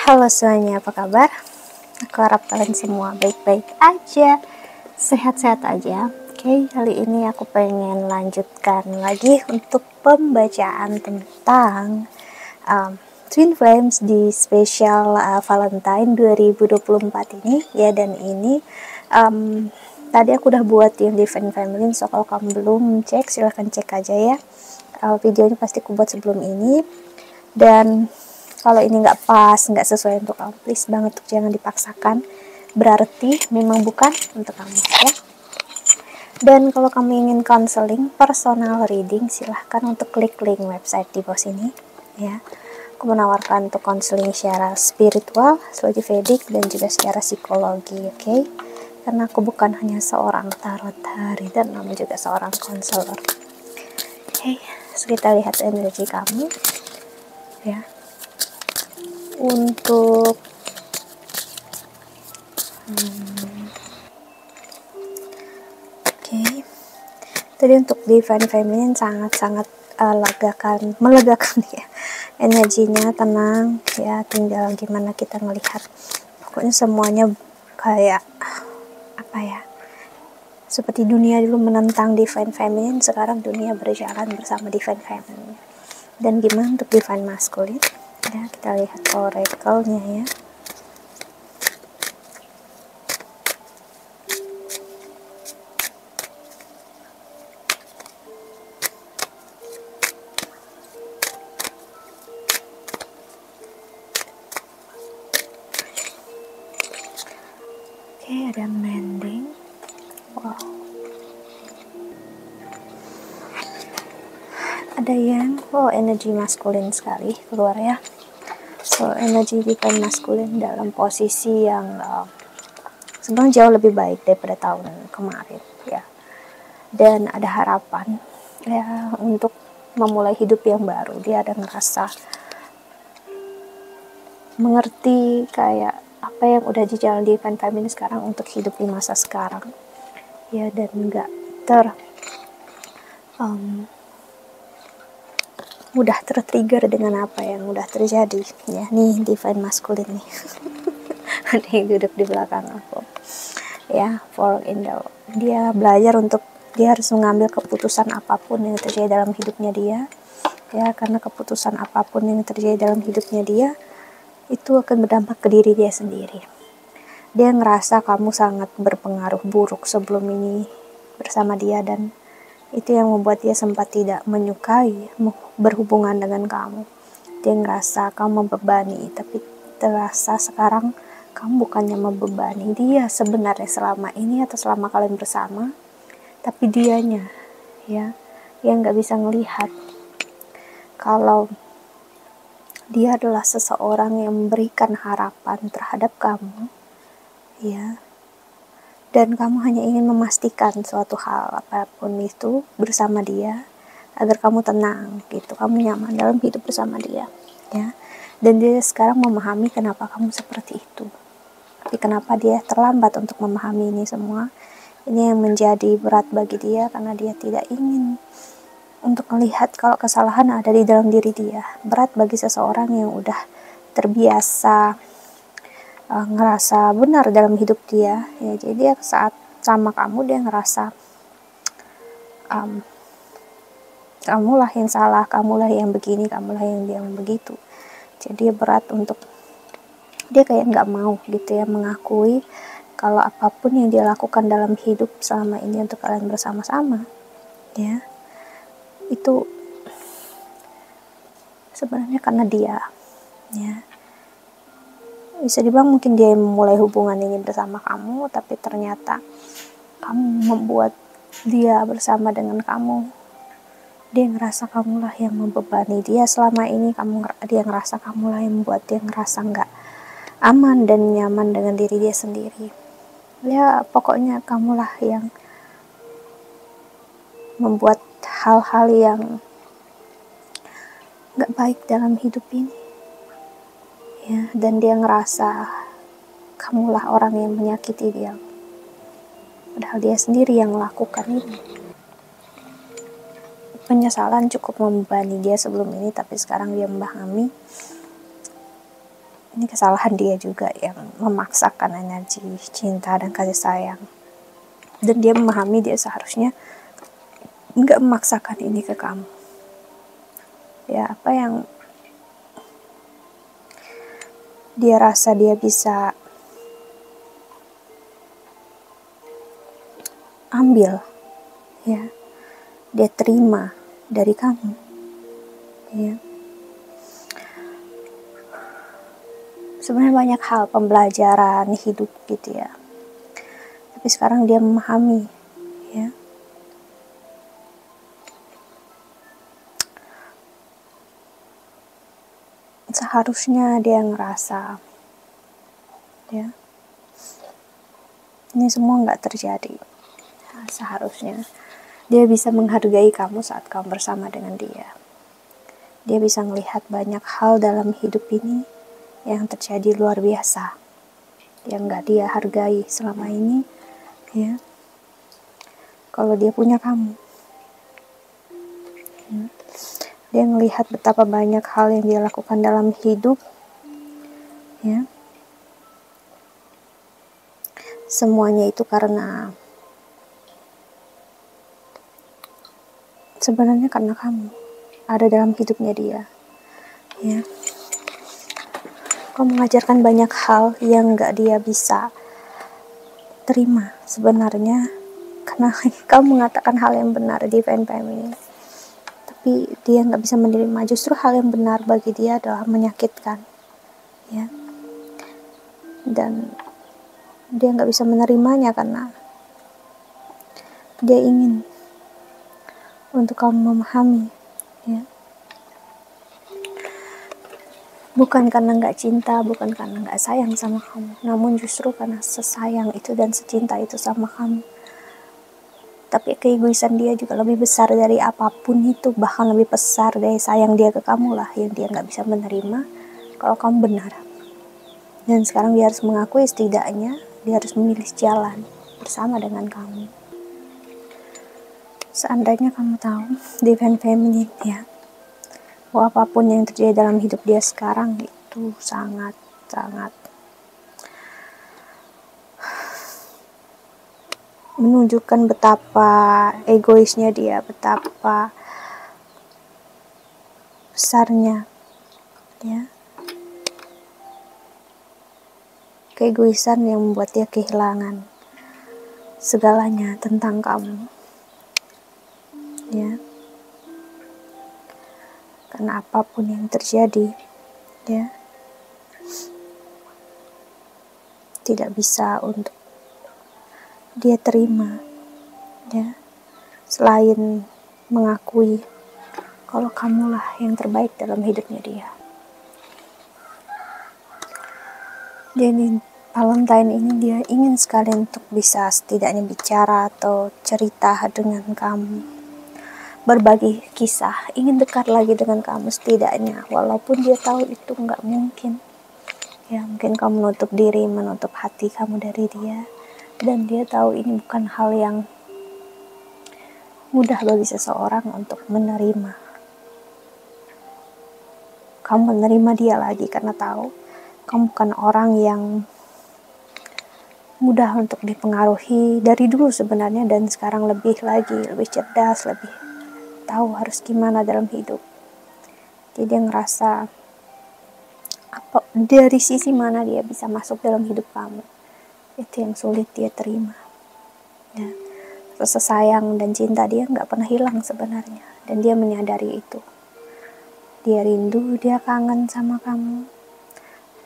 Halo semuanya, apa kabar? Aku harap kalian semua baik-baik aja, sehat-sehat aja. Oke, kali ini aku pengen lanjutkan lagi untuk pembacaan tentang Twin Flames di spesial Valentine 2024 ini ya. Dan ini tadi aku udah buat yang Divine Feminine, so kalau kamu belum cek silahkan cek aja ya. Videonya pasti aku buat sebelum ini. Dan kalau ini nggak pas, nggak sesuai untuk kamu, please banget tuh jangan dipaksakan. Berarti memang bukan untuk kamu ya. Dan kalau kamu ingin counseling, personal reading, silahkan untuk klik link website di bawah sini ya. Aku menawarkan untuk counseling secara spiritual, astrologi Vedic, dan juga secara psikologi, oke? Karena aku bukan hanya seorang tarot hari dan namun juga seorang konselor. Oke, so kita lihat energi kamu ya. Untuk tadi untuk Divine Feminine sangat-sangat melegakan ya, energinya tenang ya. Tinggal gimana kita ngelihat, pokoknya semuanya kayak apa ya, seperti dunia dulu menentang Divine Feminine, sekarang dunia berjalan bersama Divine Feminine. Dan gimana untuk Divine Masculine ya, kita lihat oracle-nya ya. Oke, ada mending. Wow. Ada yang energi maskulin sekali keluar ya. So energi Divine Masculine dalam posisi yang sebenarnya jauh lebih baik daripada tahun kemarin ya. Dan ada harapan ya untuk memulai hidup yang baru. Dia ada ngerasa mengerti kayak apa yang udah dijalani Divine Feminine sekarang untuk hidup di masa sekarang ya. Dan enggak mudah tertrigger dengan apa yang udah terjadi ya. Nih Divine Masculine nih ada yang duduk di belakang aku ya. Dia belajar untuk dia harus mengambil keputusan apapun yang terjadi dalam hidupnya dia ya, karena keputusan apapun yang terjadi dalam hidupnya dia itu akan berdampak ke diri dia sendiri. Dia ngerasa kamu sangat berpengaruh buruk sebelum ini bersama dia, dan itu yang membuat dia sempat tidak menyukai berhubungan dengan kamu. Dia ngerasa kamu membebani, tapi terasa sekarang kamu bukannya membebani dia sebenarnya selama ini atau selama kalian bersama, tapi dianya ya yang nggak bisa ngelihat kalau dia adalah seseorang yang memberikan harapan terhadap kamu ya. Dan kamu hanya ingin memastikan suatu hal apapun itu bersama dia agar kamu tenang gitu, kamu nyaman dalam hidup bersama dia ya. Dan dia sekarang memahami kenapa kamu seperti itu, tapi kenapa dia terlambat untuk memahami ini semua. Ini yang menjadi berat bagi dia karena dia tidak ingin untuk melihat kalau kesalahan ada di dalam diri dia. Berat bagi seseorang yang udah terbiasa ngerasa benar dalam hidup dia ya. Jadi dia saat sama kamu dia ngerasa kamulah yang salah, kamulah yang begini, kamulah yang begitu. Jadi berat untuk dia kayak nggak mau gitu ya mengakui kalau apapun yang dia lakukan dalam hidup selama ini untuk kalian bersama-sama ya, itu sebenarnya karena dia ya. Bisa dibilang mungkin dia yang memulai hubungan ini bersama kamu, tapi ternyata kamu membuat dia bersama dengan kamu. Dia ngerasa kamulah yang membebani dia selama ini. Dia ngerasa kamulah yang membuat dia ngerasa nggak aman dan nyaman dengan diri dia sendiri ya. Pokoknya kamulah yang membuat hal-hal yang nggak baik dalam hidup ini ya. Dan dia ngerasa kamulah orang yang menyakiti dia, padahal dia sendiri yang melakukan ini. Penyesalan cukup membebani dia sebelum ini, tapi sekarang dia memahami Ini kesalahan dia juga yang memaksakan energi cinta dan kasih sayang. Dan dia memahami dia seharusnya nggak memaksakan ini ke kamu. Ya, apa yang dia rasa dia bisa ambil, ya, dia terima dari kamu, ya. Sebenarnya banyak hal pembelajaran hidup gitu ya. Tapi sekarang dia memahami, ya. Seharusnya dia ngerasa, ya, ini semua nggak terjadi. Nah, seharusnya dia bisa menghargai kamu saat kamu bersama dengan dia. Dia bisa melihat banyak hal dalam hidup ini yang terjadi luar biasa, yang nggak dia hargai selama ini, ya. Kalau dia punya kamu, ya. Dia melihat betapa banyak hal yang dia lakukan dalam hidup, ya. Semuanya itu karena sebenarnya karena kamu ada dalam hidupnya dia, ya. Kamu mengajarkan banyak hal yang gak dia bisa terima sebenarnya, karena kamu mengatakan hal yang benar di FNPM ini, tapi dia gak bisa menerima. Justru hal yang benar bagi dia adalah menyakitkan, ya. Dan dia gak bisa menerimanya karena dia ingin untuk kamu memahami, ya. Bukan karena gak cinta, bukan karena gak sayang sama kamu, namun justru karena sesayang itu dan secinta itu sama kamu. Tapi keegoisan dia juga lebih besar dari apapun itu, bahkan lebih besar dari sayang dia ke kamu lah, yang dia gak bisa menerima kalau kamu benar. Dan sekarang dia harus mengakui, setidaknya dia harus memilih jalan bersama dengan kamu. Seandainya kamu tahu di FNPM ya, bahwa apapun yang terjadi dalam hidup dia sekarang itu sangat-sangat menunjukkan betapa egoisnya dia, betapa besarnya, ya, keegoisan yang membuat dia kehilangan segalanya tentang kamu, ya. Karena apapun yang terjadi, ya, tidak bisa untuk dia terima, ya, selain mengakui kalau kamulah yang terbaik dalam hidupnya dia. Jadi Valentine ini dia ingin sekali untuk bisa setidaknya bicara atau cerita dengan kamu, berbagi kisah, ingin dekat lagi dengan kamu setidaknya, walaupun dia tahu itu nggak mungkin, ya. Mungkin kamu menutup diri, menutup hati kamu dari dia, dan dia tahu ini bukan hal yang mudah bagi seseorang untuk menerima. Kamu menerima dia lagi karena tahu kamu bukan orang yang mudah untuk dipengaruhi dari dulu sebenarnya, dan sekarang lebih lagi, lebih cerdas, lebih tahu harus gimana dalam hidup. Jadi dia ngerasa apa, dari sisi mana dia bisa masuk dalam hidup kamu, itu yang sulit dia terima, ya. Rasa sayang dan cinta dia nggak pernah hilang sebenarnya, dan dia menyadari itu. Dia rindu, dia kangen sama kamu,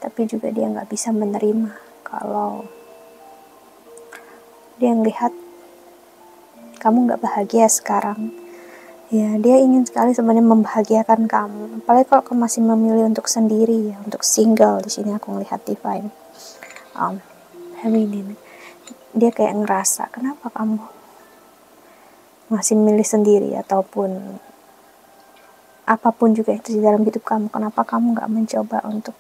tapi juga dia nggak bisa menerima kalau dia ngelihat kamu nggak bahagia sekarang. Ya, dia ingin sekali sebenarnya membahagiakan kamu, apalagi kalau kamu masih memilih untuk sendiri, ya, untuk single. Di sini aku ngelihat divine feminine. Dia kayak ngerasa, kenapa kamu masih memilih sendiri, ataupun apapun juga itu di dalam hidup kamu, kenapa kamu nggak mencoba untuk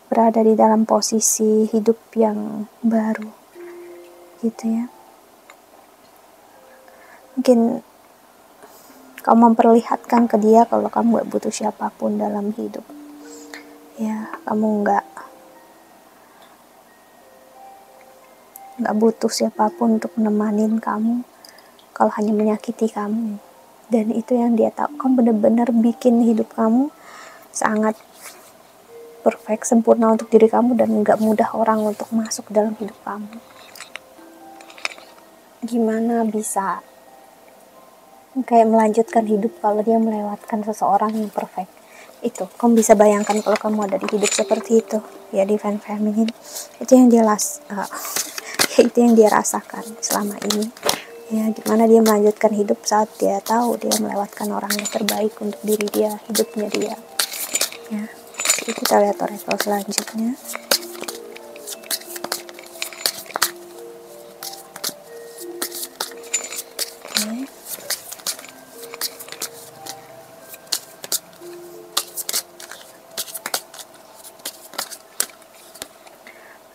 berada di dalam posisi hidup yang baru, gitu ya. Mungkin kamu memperlihatkan ke dia kalau kamu gak butuh siapapun dalam hidup, Ya, kamu nggak butuh siapapun untuk menemanin kamu kalau hanya menyakiti kamu. Dan itu yang dia tahu, kamu benar-benar bikin hidup kamu sangat perfect, sempurna untuk diri kamu, dan nggak mudah orang untuk masuk dalam hidup kamu. Gimana bisa kayak melanjutkan hidup kalau dia melewatkan seseorang yang perfect? Itu kamu bisa bayangkan kalau kamu ada di hidup seperti itu ya, Divine Feminine. Itu yang dia itu yang dia rasakan selama ini ya. Gimana dia melanjutkan hidup saat dia tahu dia melewatkan orang yang terbaik untuk diri dia, hidupnya dia ya. Jadi kita lihat oracle selanjutnya. Oke.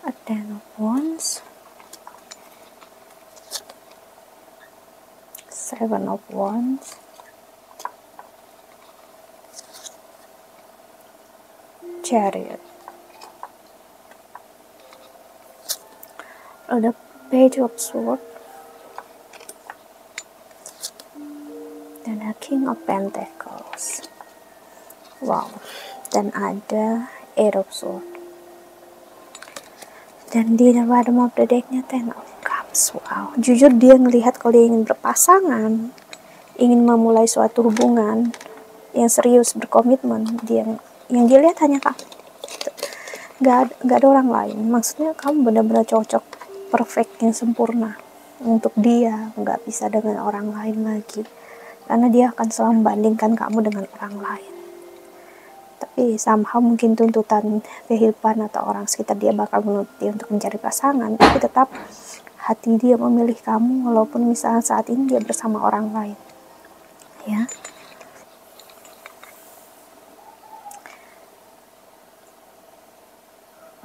A Ten of Wands, Seven of Wands, Chariot, ada Page of Swords, dan a King of Pentacles. Wow. Dan ada Eight of Swords. Dan di bottom of the decknya Ten of Cups. Wow. Jujur dia ngelihat kalau dia ingin berpasangan, ingin memulai suatu hubungan yang serius, berkomitmen, yang dia lihat hanya kamu. Gak ada orang lain. Maksudnya kamu benar-benar cocok, perfect, yang sempurna untuk dia. Gak bisa dengan orang lain lagi, karena dia akan selalu membandingkan kamu dengan orang lain. Tapi somehow mungkin tuntutan kehidupan atau orang sekitar dia bakal menuntut dia untuk mencari pasangan, tapi tetap hati dia memilih kamu walaupun misalnya saat ini dia bersama orang lain ya.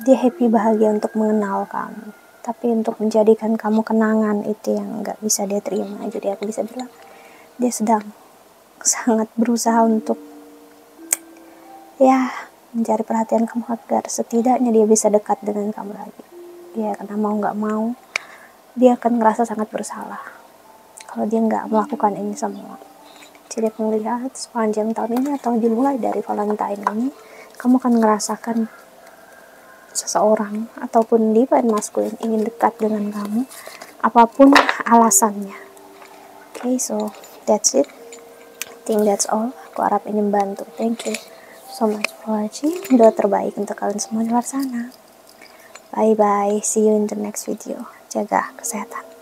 Dia happy, bahagia untuk mengenal kamu, tapi untuk menjadikan kamu kenangan itu yang gak bisa dia terima. Jadi aku bisa bilang dia sedang sangat berusaha untuk ya mencari perhatian kamu agar setidaknya dia bisa dekat dengan kamu lagi ya. Karena mau gak mau dia akan ngerasa sangat bersalah kalau dia gak melakukan ini semua. Jadi aku melihat sepanjang tahun ini atau dimulai dari Valentine ini, kamu akan ngerasakan seseorang ataupun divine masculine ingin dekat dengan kamu apapun alasannya. Okay, so that's it. I think that's all. Aku harap ini membantu. Thank you so much for watching. Doa terbaik untuk kalian semua di luar sana. Bye bye. See you in the next video. Jaga kesehatan.